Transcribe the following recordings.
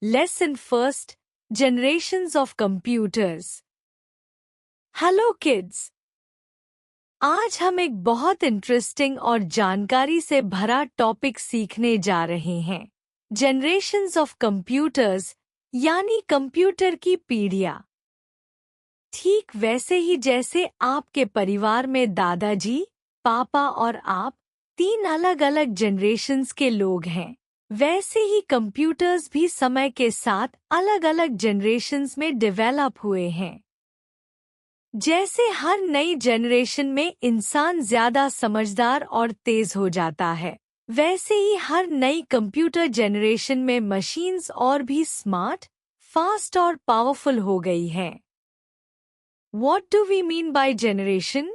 Lesson first, Generations of Computers. Hello kids! आज हम एक बहुत इंटरेस्टिंग और जानकारी से भरा टॉपिक सीखने जा रहे हैं। Generations of Computers यानी कंप्यूटर की पीढ़ियाँ। ठीक वैसे ही जैसे आपके परिवार में दादाजी, पापा और आप 3 अलग-अलग जनरेशन्स के लोग हैं, वैसे ही कंप्यूटर्स भी समय के साथ अलग-अलग जनरेशन्स में डेवलप हुए हैं। जैसे हर नई जनरेशन में इंसान ज्यादा समझदार और तेज हो जाता है, वैसे ही हर नई कंप्यूटर जनरेशन में मशीन्स और भी स्मार्ट, फास्ट और पावरफुल हो गई हैं। What do we mean by generation?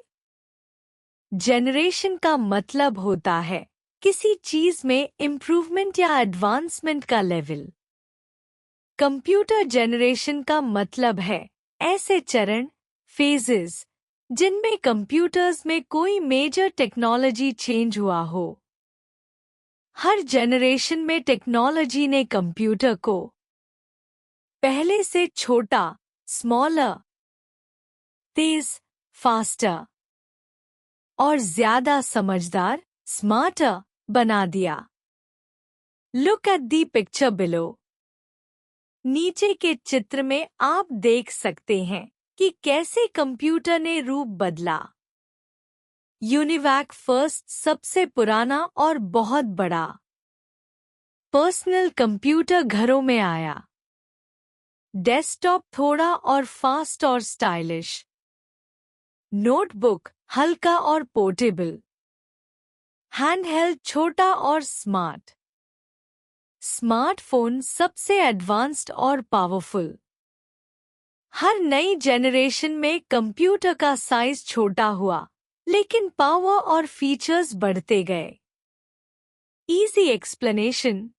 Generation का मतलब होता है किसी चीज में इम्प्रूवमेंट या एडवांसमेंट का लेवल। कंप्यूटर जनरेशन का मतलब है ऐसे चरण, फेजेस, जिनमें कंप्यूटर्स में कोई मेजर टेक्नोलॉजी चेंज हुआ हो। हर जनरेशन में टेक्नोलॉजी ने कंप्यूटर को पहले से छोटा, स्मॉलर, तेज, फास्टर और ज्यादा समझदार, स्मार्टर बना दिया। Look at the picture below. नीचे के चित्र में आप देख सकते हैं कि कैसे कंप्यूटर ने रूप बदला। यूनिवैक फर्स्ट सबसे पुराना और बहुत बड़ा पर्सनल कंप्यूटर घरों में आया। डेस्कटॉप थोड़ा और फास्ट और स्टाइलिश। नोटबुक हल्का और पोर्टेबल। हैंडहेल्ड छोटा और स्मार्ट। स्मार्टफोन सबसे एडवांस्ड और पावरफुल। हर नई जनरेशन में कंप्यूटर का साइज छोटा हुआ, लेकिन पावर और फीचर्स बढ़ते गए। Easy explanation.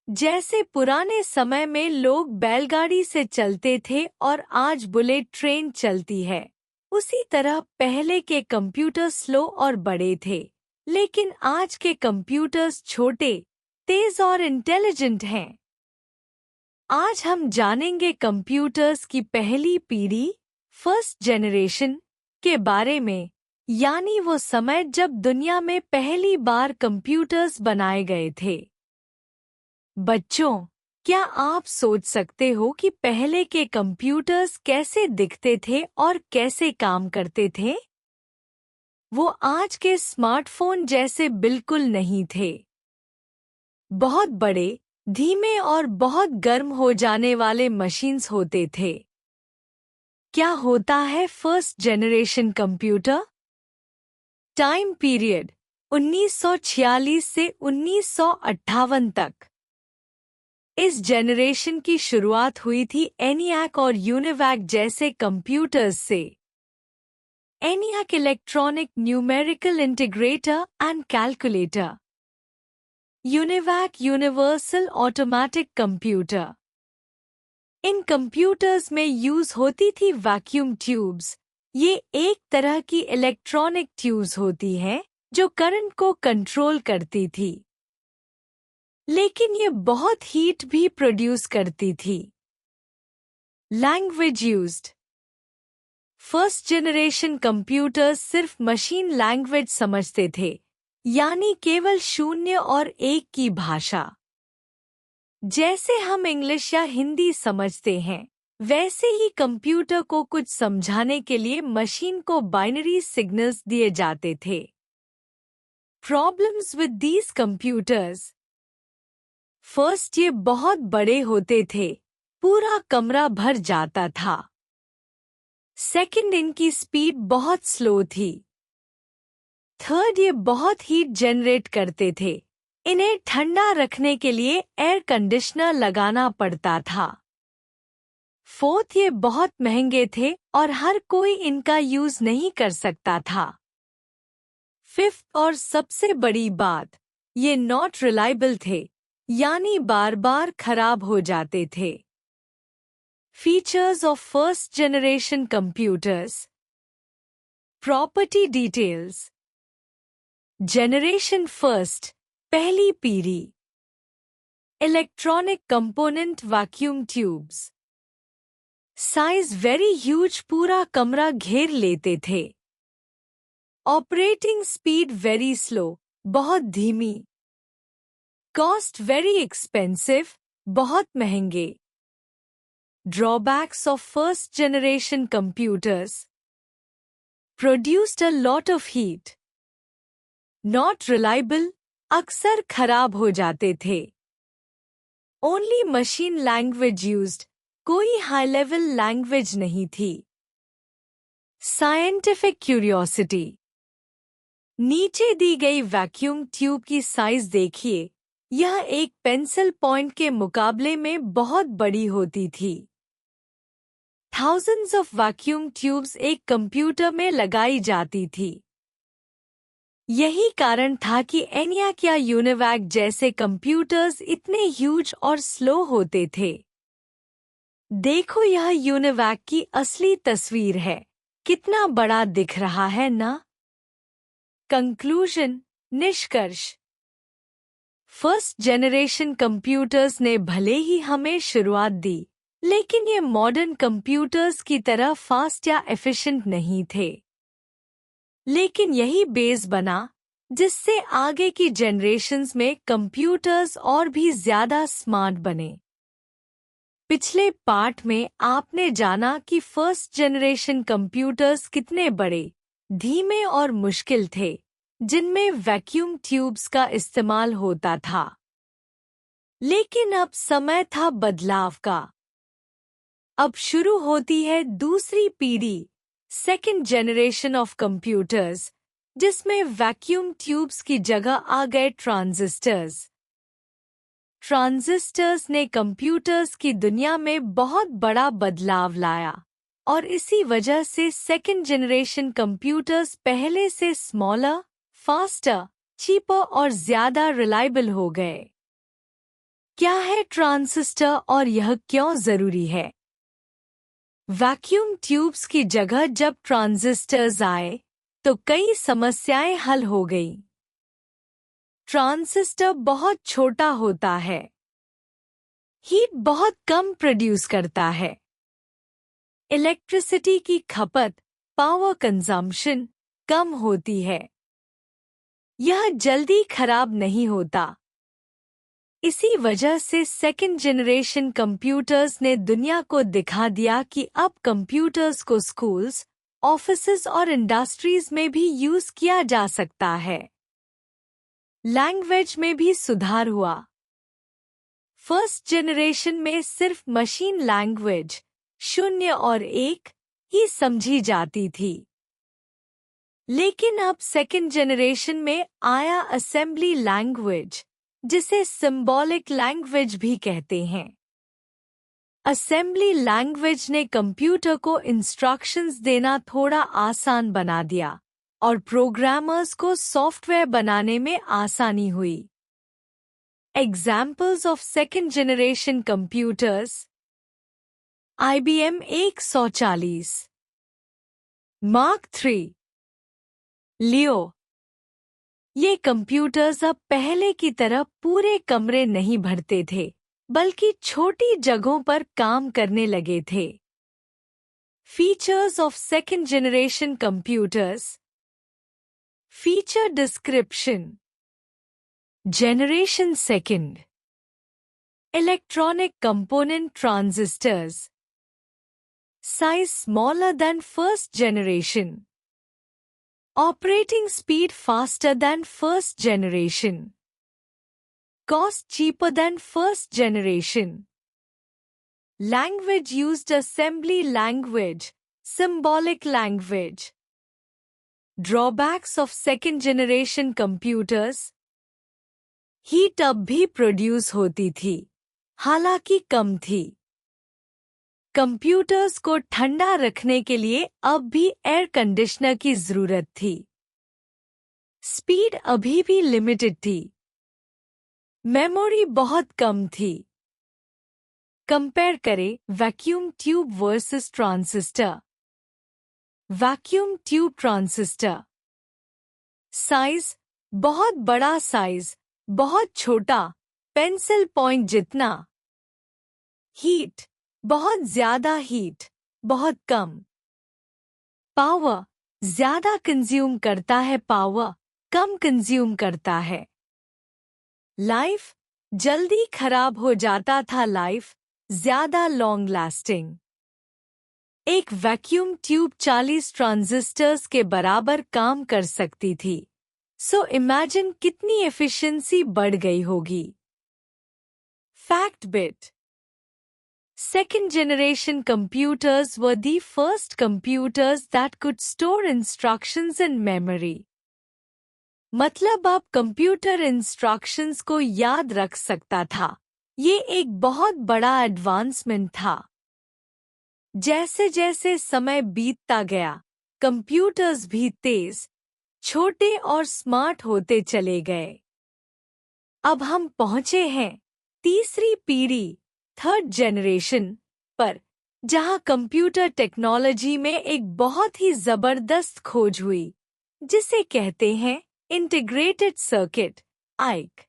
जैसे पुराने समय में लोग बैलगाड़ी से चलते थे और आज बुलेट ट्रेन चलती है, उसी तरह पहले के कंप्यूटर स्लो और बड़े थे, लेकिन आज के कंप्यूटर्स छोटे, तेज और इंटेलिजेंट हैं। आज हम जानेंगे कंप्यूटर्स की पहली पीढ़ी, फर्स्ट जनरेशन के बारे में, यानी वो समय जब दुनिया में पहली बार कंप्यूटर्स बनाए गए थे। बच्चों, क्या आप सोच सकते हो कि पहले के कंप्यूटर्स कैसे दिखते थे और कैसे काम करते थे? वो आज के स्मार्टफोन जैसे बिल्कुल नहीं थे। बहुत बड़े, धीमे और बहुत गर्म हो जाने वाले मशीन्स होते थे। क्या होता है first generation computer? Time period 1946 से 1958 तक। इस जनरेशन की शुरुआत हुई थी एनियाक और यूनिवैक जैसे कंप्यूटर्स से। ENIAC electronic numerical integrator and calculator. UNIVAC universal automatic computer. In computers में यूज होती थी वैक्यूम ट्यूब्स। ये एक तरह की इलेक्ट्रॉनिक ट्यूब्स होती हैं जो करंट को कंट्रोल करती थी, लेकिन ये बहुत हीट भी प्रोड्यूस करती थी। Language used. First generation computers सिर्फ मशीन लैंग्वेज समझते थे, यानी केवल 0 और 1 की भाषा। जैसे हम इंग्लिश या हिंदी समझते हैं, वैसे ही कंप्यूटर को कुछ समझाने के लिए मशीन को बाइनरी सिग्नल्स दिए जाते थे। Problems with these computers. First, ये बहुत बड़े होते थे, पूरा कमरा भर जाता था। सेकंड, इनकी स्पीड बहुत स्लो थी। थर्ड, ये बहुत हीट जनरेट करते थे। इन्हें ठंडा रखने के लिए एयर कंडीशनर लगाना पड़ता था। फोर्थ, ये बहुत महंगे थे और हर कोई इनका यूज नहीं कर सकता था। फिफ्थ और सबसे बड़ी बात, ये नॉट रिलायबल थे, यानी बार बार खराब हो जाते थे। Features of first generation computers. Property details. Generation first, पहली पीढ़ी। Electronic component vacuum tubes. Size very huge, पूरा कमरा घेर लेते थे. ऑपरेटिंग स्पीड वेरी स्लो, बहुत धीमी. कॉस्ट वेरी एक्सपेंसिव, बहुत महंगे. Drawbacks of first generation computers. Produced a lot of heat. Not reliable, अक्सर खराब हो जाते थे. ओनली मशीन लैंग्वेज यूज्ड, कोई हाई लेवल लैंग्वेज नहीं थी. Scientific curiosity. नीचे दी गई वैक्यूम ट्यूब की साइज देखिए. यह एक पेंसिल पॉइंट के मुकाबले में बहुत बड़ी होती थी. थाउजेंड्स ऑफ वैक्यूम ट्यूब्स एक कंप्यूटर में लगाई जाती थी. यही कारण था कि ENIAC या UNIVAC जैसे कंप्यूटर्स इतने ह्यूज और स्लो होते थे. देखो, यह UNIVAC की असली तस्वीर है. कितना बड़ा दिख रहा है ना? कंक्लूजन, निष्कर्ष. फर्स्ट जनरेशन कंप्यूटर्स ने भले ही हमें शुरुआत दी, लेकिन ये मॉडर्न कंप्यूटर्स की तरह फास्ट या एफिशिएंट नहीं थे. लेकिन यही बेस बना जिससे आगे की जनरेशन्स में कंप्यूटर्स और भी ज्यादा स्मार्ट बने. पिछले पार्ट में आपने जाना कि फर्स्ट जनरेशन कंप्यूटर्स कितने बड़े, धीमे और मुश्किल थे, जिनमें वैक्यूम ट्यूब्स का इस्तेमाल होता था. लेकिन अब समय था बदलाव का. अब शुरू होती है दूसरी पीढ़ी, सेकेंड जनरेशन ऑफ कंप्यूटर्स, जिसमें वैक्यूम ट्यूब्स की जगह आ गए ट्रांजिस्टर्स. ट्रांजिस्टर्स ने कंप्यूटर्स की दुनिया में बहुत बड़ा बदलाव लाया, और इसी वजह से सेकेंड जनरेशन कंप्यूटर्स पहले से स्मॉलर, फास्टर, चीपर और ज्यादा रिलायबल हो गए. क्या है ट्रांजिस्टर और यह क्यों जरूरी है? वैक्यूम ट्यूब्स की जगह जब ट्रांजिस्टर्स आए तो कई समस्याएं हल हो गईं. ट्रांजिस्टर बहुत छोटा होता है. हीट बहुत कम प्रोड्यूस करता है. इलेक्ट्रिसिटी की खपत, पावर कंजम्पशन, कम होती है. यह जल्दी खराब नहीं होता. इसी वजह से सेकेंड जनरेशन कंप्यूटर्स ने दुनिया को दिखा दिया कि अब कंप्यूटर्स को स्कूल्स, ऑफिसेज और इंडस्ट्रीज में भी यूज किया जा सकता है. लैंग्वेज में भी सुधार हुआ. फर्स्ट जनरेशन में सिर्फ मशीन लैंग्वेज 0 और 1 ही समझी जाती थी. लेकिन अब सेकेंड जनरेशन में आया असेंबली लैंग्वेज, जिसे सिंबॉलिक लैंग्वेज भी कहते हैं. असेंबली लैंग्वेज ने कंप्यूटर को इंस्ट्रक्शंस देना थोड़ा आसान बना दिया और प्रोग्रामर्स को सॉफ्टवेयर बनाने में आसानी हुई. Examples of second generation computers: IBM 140, Mark III, लियो. ये कंप्यूटर्स अब पहले की तरह पूरे कमरे नहीं भरते थे, बल्कि छोटी जगहों पर काम करने लगे थे. Features of second generation computers. Feature description. Generation second. Electronic component transistors. Size smaller than first generation. Operating speed faster than first generation. Cost cheaper than first generation. Language used assembly language, symbolic language. Drawbacks of second generation computers. Heat अब भी produce होती थी, हालांकि कम थी. Computers को ठंडा रखने के लिए अब भी एयर कंडीशनर की जरूरत थी. स्पीड अभी भी लिमिटेड थी. मेमोरी बहुत कम थी. कंपेयर करें vacuum tube versus transistor. Vacuum tube transistor. Size बहुत बड़ा, साइज बहुत छोटा, पेंसिल पॉइंट जितना। हीट, बहुत ज्यादा हीट, बहुत कम। पावर, ज्यादा कंज्यूम करता है, पावर कम कंज्यूम करता है। लाइफ, जल्दी खराब हो जाता था, लाइफ ज्यादा लॉन्ग लास्टिंग। एक वैक्यूम ट्यूब 40 ट्रांजिस्टर्स के बराबर काम कर सकती थी। सो इमेजिन कितनी एफिशिएंसी बढ़ गई होगी। Fact bit: Second generation computers were the first computers that could store instructions in memory. मतलब अब कंप्यूटर इंस्ट्रक्शंस को याद रख सकता था। ये एक बहुत बड़ा एडवांसमेंट था। जैसे जैसे समय बीतता गया, कंप्यूटर्स भी तेज, छोटे और स्मार्ट होते चले गए। अब हम पहुंचे हैं तीसरी पीढ़ी, थर्ड जनरेशन पर, जहां कंप्यूटर टेक्नोलॉजी में एक बहुत ही जबरदस्त खोज हुई, जिसे कहते हैं इंटीग्रेटेड सर्किट, आईसी।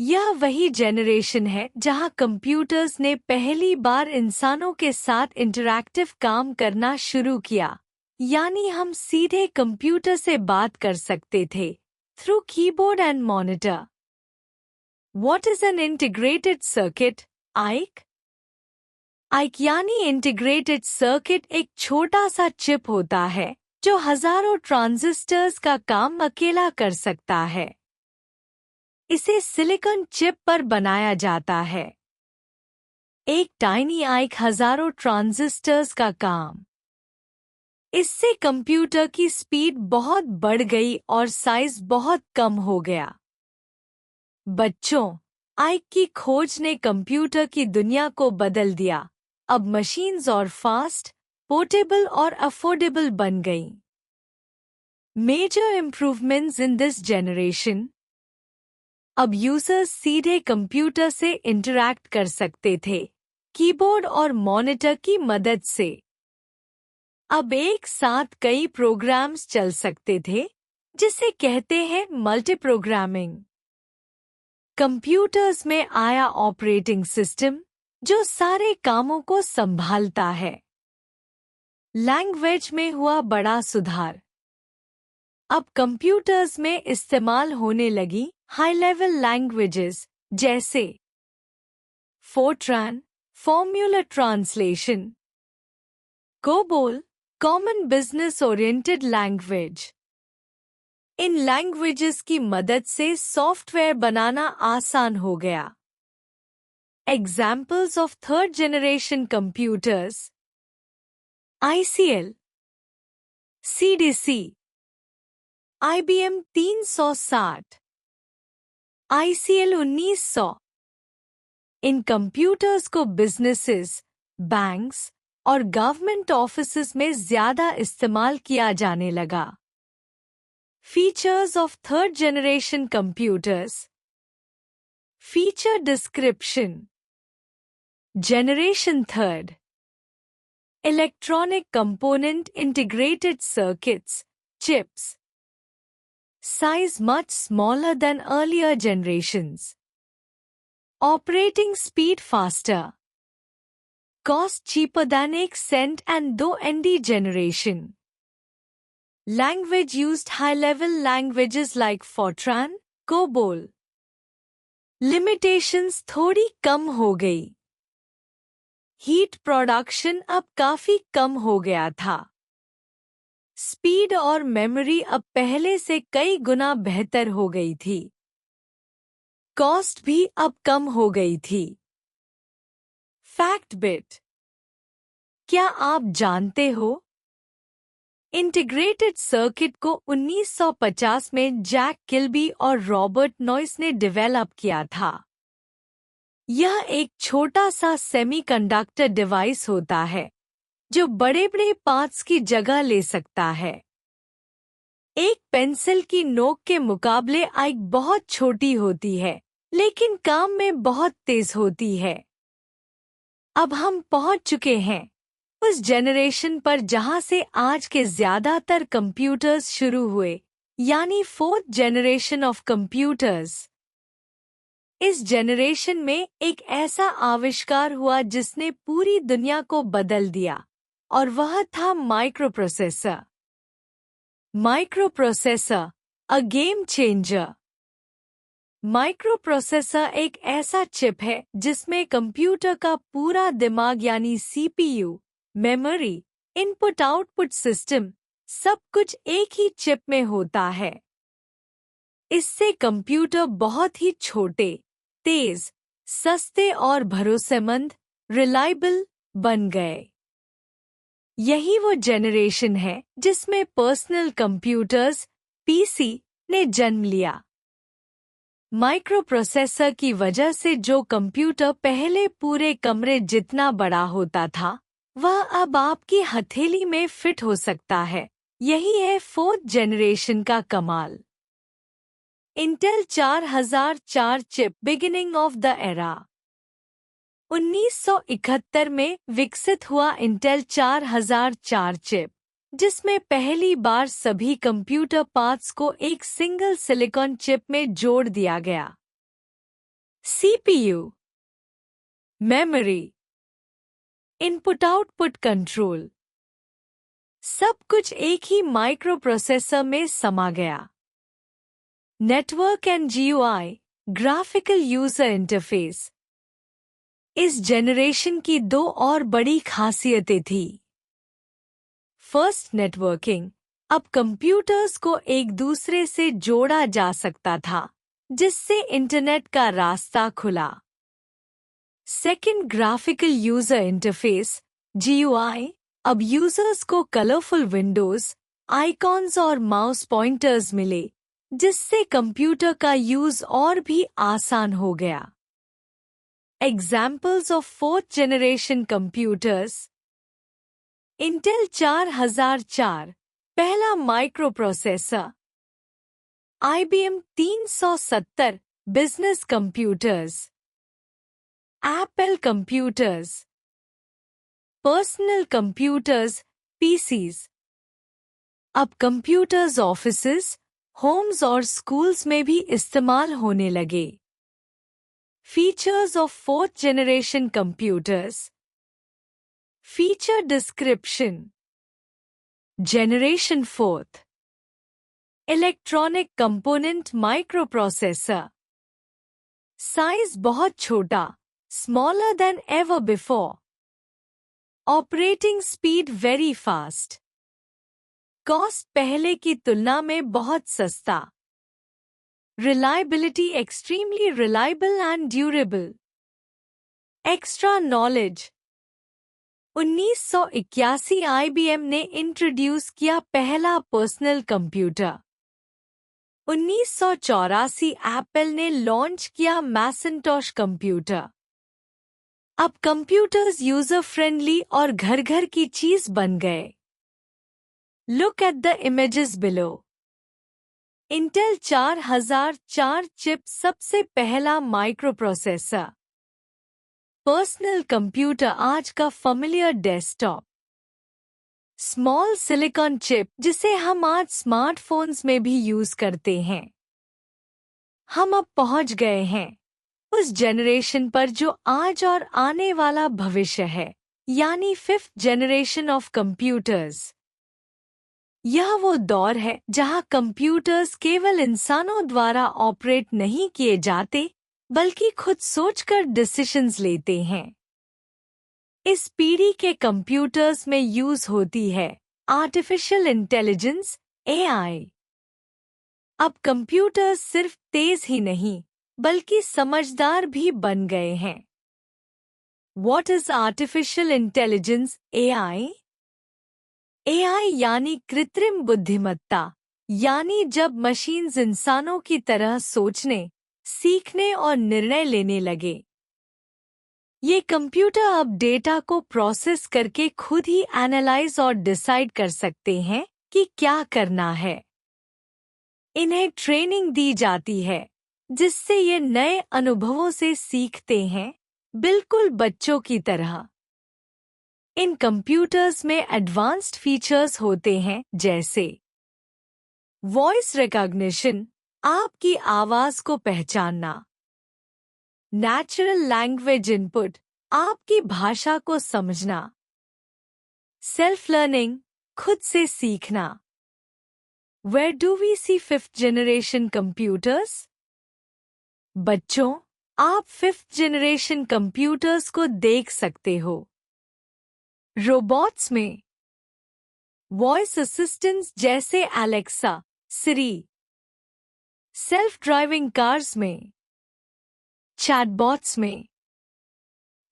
यह वही जनरेशन है जहां कंप्यूटर्स ने पहली बार इंसानों के साथ इंटरैक्टिव काम करना शुरू किया, यानी हम सीधे कंप्यूटर से बात कर सकते थे through keyboard and monitor. What is an integrated circuit, IC? IC यानी इंटीग्रेटेड सर्किट एक छोटा सा चिप होता है जो हजारों ट्रांजिस्टर्स का काम अकेला कर सकता है। इसे सिलिकॉन चिप पर बनाया जाता है। एक टाइनी आईसी हजारों ट्रांजिस्टर्स का काम। इससे कंप्यूटर की स्पीड बहुत बढ़ गई और साइज बहुत कम हो गया। बच्चों, आईसी की खोज ने कंप्यूटर की दुनिया को बदल दिया। अब मशीन्स और फास्ट, पोर्टेबल और अफोर्डेबल बन गईं। Major improvements in this generation: अब यूजर्स सीधे कंप्यूटर से इंटरैक्ट कर सकते थे कीबोर्ड और मॉनिटर की मदद से। अब एक साथ कई प्रोग्राम्स चल सकते थे, जिसे कहते हैं मल्टीप्रोग्रामिंग। कंप्यूटर्स में आया ऑपरेटिंग सिस्टम जो सारे कामों को संभालता है। लैंग्वेज में हुआ बड़ा सुधार। अब कंप्यूटर्स में इस्तेमाल होने लगी हाई लेवल लैंग्वेजेस जैसे Fortran, formula translation, COBOL, common business oriented language. इन लैंग्वेजेस की मदद से सॉफ्टवेयर बनाना आसान हो गया। Examples of third generation computers: ICL, CDC, IBM 360, ICL 1900। इन कंप्यूटर्स को बिजनेसेस, बैंक्स और गवर्नमेंट ऑफिसेस में ज्यादा इस्तेमाल किया जाने लगा। Features of third generation computers. Feature description: generation third, electronic component integrated circuits, chips, size much smaller than earlier generations, operating speed faster, cost cheaper than एक cent and 2 ND generation. Language used high-level languages like Fortran, COBOL. Limitations थोड़ी कम हो गई। Heat production अब काफी कम हो गया था। Speed और मेमोरी अब पहले से कई गुना बेहतर हो गई थी। कॉस्ट भी अब कम हो गई थी। फैक्ट बिट: क्या आप जानते हो, इंटीग्रेटेड सर्किट को 1950 में जैक किल्बी और रॉबर्ट नॉइस ने डेवलप किया था। यह एक छोटा सा सेमीकंडक्टर डिवाइस होता है जो बड़े बड़े पार्ट्स की जगह ले सकता है। एक पेंसिल की नोक के मुकाबले आईसी बहुत छोटी होती है, लेकिन काम में बहुत तेज होती है। अब हम पहुंच चुके हैं उस जनरेशन पर जहां से आज के ज्यादातर कंप्यूटर्स शुरू हुए, यानी फोर्थ जनरेशन ऑफ कंप्यूटर्स। इस जनरेशन में एक ऐसा आविष्कार हुआ जिसने पूरी दुनिया को बदल दिया, और वह था microprocessor. Microprocessor, a game changer. Microprocessor एक ऐसा चिप है जिसमें कंप्यूटर का पूरा दिमाग यानी CPU, memory, input output system, सब कुछ एक ही चिप में होता है। इससे कंप्यूटर बहुत ही छोटे, तेज, सस्ते और भरोसेमंद, रिलायबल बन गए। यही वो जनरेशन है जिसमें पर्सनल कंप्यूटर्स, पीसी, ने जन्म लिया। माइक्रोप्रोसेसर की वजह से जो कंप्यूटर पहले पूरे कमरे जितना बड़ा होता था, वह अब आपकी हथेली में फिट हो सकता है। यही है 4th जनरेशन का कमाल। Intel 4004 chip, beginning of the era. 1971 में विकसित हुआ इंटेल 4004 चिप, जिसमें पहली बार सभी कंप्यूटर पार्ट्स को एक सिंगल सिलिकॉन चिप में जोड़ दिया गया। CPU, memory, input output control, सब कुछ एक ही माइक्रोप्रोसेसर में समा गया। Network and GUI, graphical user interface. इस जनरेशन की दो और बड़ी खासियतें थी। First, networking. अब कंप्यूटर्स को एक दूसरे से जोड़ा जा सकता था, जिससे इंटरनेट का रास्ता खुला। Second, graphical user interface, GUI. अब यूजर्स को कलरफुल विंडोज, आइकॉन्स और माउस पॉइंटर्स मिले, जिससे कंप्यूटर का यूज और भी आसान हो गया। Examples of 4th generation computers. Intel 4004, पहला microprocessor. IBM 370, business computers. Apple computers. Personal computers, PCs. अब कंप्यूटर्स ऑफिसेज, होम्स और स्कूल्स में भी इस्तेमाल होने लगे। Features of 4th generation computers. Feature description. Generation 4th, electronic component microprocessor. Size बहुत छोटा, smaller than ever before. Operating speed very fast. Cost पहले की तुलना में बहुत सस्ता। Reliability extremely reliable and durable. Extra knowledge. 1981 IBM ने इंट्रोड्यूस किया पहला पर्सनल कंप्यूटर। 1984 एप्पल ने लॉन्च किया मैकिन्टॉश कंप्यूटर। अब कंप्यूटर्स यूजर फ्रेंडली और घर घर की चीज बन गए। Look at the images below. Intel 4004 chip, सबसे पहला माइक्रोप्रोसेसर। पर्सनल कंप्यूटर, आज का familiar desktop. Small silicon chip, जिसे हम आज स्मार्टफोन्स में भी यूज करते हैं। हम अब पहुंच गए हैं उस जनरेशन पर जो आज और आने वाला भविष्य है, यानी 5th जनरेशन ऑफ कंप्यूटर्स। यह वो दौर है जहां कंप्यूटर्स केवल इंसानों द्वारा ऑपरेट नहीं किए जाते, बल्कि खुद सोचकर डिसीजंस लेते हैं। इस पीढ़ी के कंप्यूटर्स में यूज होती है आर्टिफिशियल इंटेलिजेंस, AI। अब कंप्यूटर्स सिर्फ तेज ही नहीं, बल्कि समझदार भी बन गए हैं। What is artificial intelligence, AI? AI यानी कृत्रिम बुद्धिमत्ता, यानी जब मशीन्स इंसानों की तरह सोचने, सीखने और निर्णय लेने लगे। ये कंप्यूटर अब डेटा को प्रोसेस करके खुद ही एनालाइज और डिसाइड कर सकते हैं कि क्या करना है। इन्हें ट्रेनिंग दी जाती है, जिससे ये नए अनुभवों से सीखते हैं, बिल्कुल बच्चों की तरह। इन कंप्यूटर्स में एडवांस्ड फीचर्स होते हैं, जैसे वॉइस रिकॉग्निशन, आपकी आवाज को पहचानना। नेचुरल लैंग्वेज इनपुट, आपकी भाषा को समझना। सेल्फ लर्निंग, खुद से सीखना। Where do we see fifth generation computers? बच्चों, आप फिफ्थ जनरेशन कंप्यूटर्स को देख सकते हो। रोबोट्स में वॉइस असिस्टेंट्स जैसे एलेक्सा, सिरी। सेल्फ ड्राइविंग कार्स में, चैटबॉट्स में,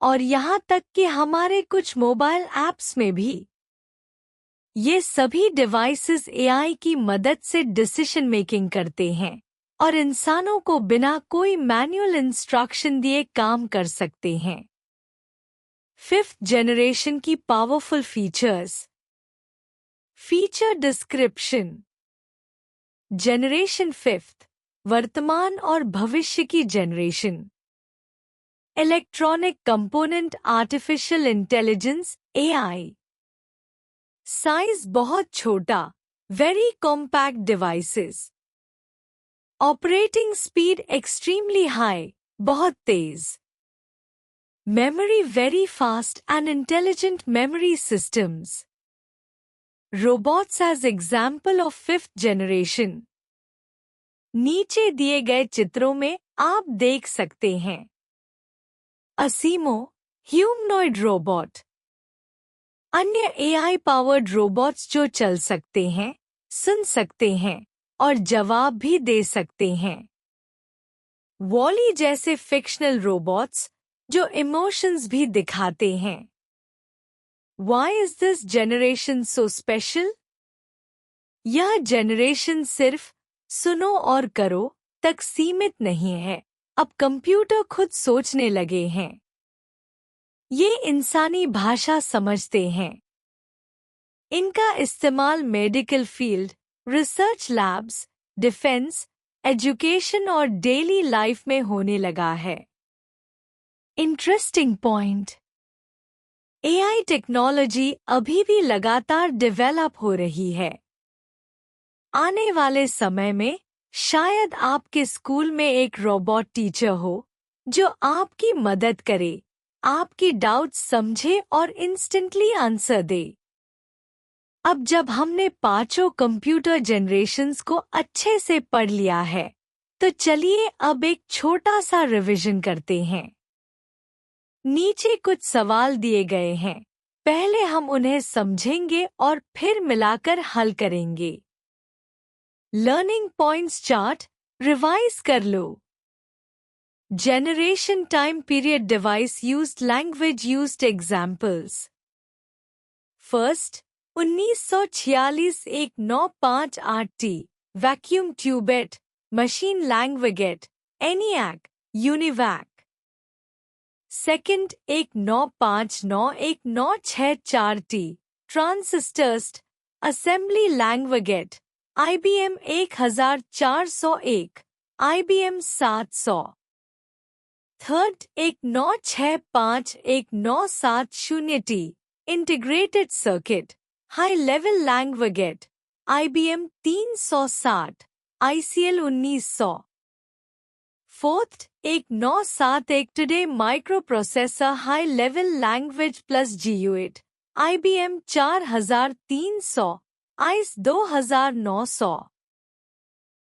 और यहाँ तक कि हमारे कुछ मोबाइल ऐप्स में भी। ये सभी डिवाइसेस एआई की मदद से डिसीजन मेकिंग करते हैं और इंसानों को बिना कोई मैनुअल इंस्ट्रक्शन दिए काम कर सकते हैं। फिफ्थ जनरेशन की powerful features. Feature description. Generation fifth, वर्तमान और भविष्य की generation. Electronic component, artificial intelligence, AI. Size बहुत छोटा, very compact devices. Operating speed extremely high, बहुत तेज। Memory very fast and intelligent memory systems. Robots as example of fifth generation. नीचे दिए गए चित्रों में आप देख सकते हैं। ASIMO, humanoid robot. अन्य एआई पावर्ड रोबोट्स जो चल सकते हैं, सुन सकते हैं और जवाब भी दे सकते हैं। वॉली जैसे फिक्शनल रोबोट्स जो इमोशंस भी दिखाते हैं। Why is this generation so special? यह जनरेशन सिर्फ सुनो और करो तक सीमित नहीं है, अब कंप्यूटर खुद सोचने लगे हैं। ये इंसानी भाषा समझते हैं। इनका इस्तेमाल medical field, research labs, defence, education और डेली लाइफ में होने लगा है। इंटरेस्टिंग पॉइंट, एआई टेक्नोलॉजी अभी भी लगातार डेवलप हो रही है। आने वाले समय में शायद आपके स्कूल में एक रोबोट टीचर हो जो आपकी मदद करे, आपकी डाउट्स समझे और इंस्टेंटली आंसर दे। अब जब हमने पांचों कंप्यूटर जनरेशन्स को अच्छे से पढ़ लिया है, तो चलिए अब एक छोटा सा रिवीजन करते हैं। नीचे कुछ सवाल दिए गए हैं, पहले हम उन्हें समझेंगे और फिर मिलाकर हल करेंगे। लर्निंग पॉइंट्स चार्ट रिवाइज कर लो। Generation time period device used, language used, examples. First, 1946 1958 vacuum tubes, machine languages, ENIAC, UNIVAC. Second, 1959 1964 transistors, assembly languages, IBM 1401, IBM 700. Third, 1965 1970 integrated circuit, high level languages, IBM 360, ICL 1900. Fourth, 1971 today micro processor, high level language plus GUIT, IBM 4300, ICE 2900.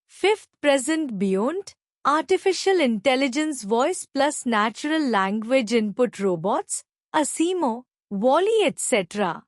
Fifth, present beyond, Artificial Intelligence Voice plus Natural Language Input Robots, Asimo, Wall-E etc.